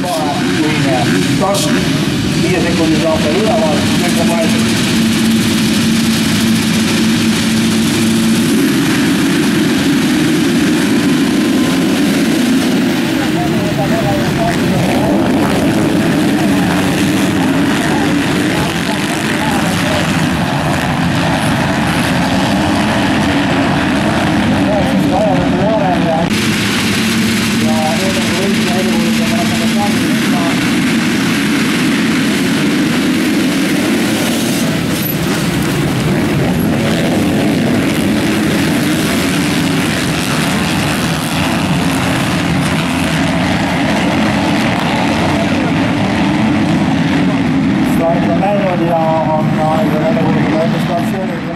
kahepõhine start, 5 sekundi saab veel ülevaat, kõik on võetud. Start on läinud ja on aega välja kuulutada enne startsiooni.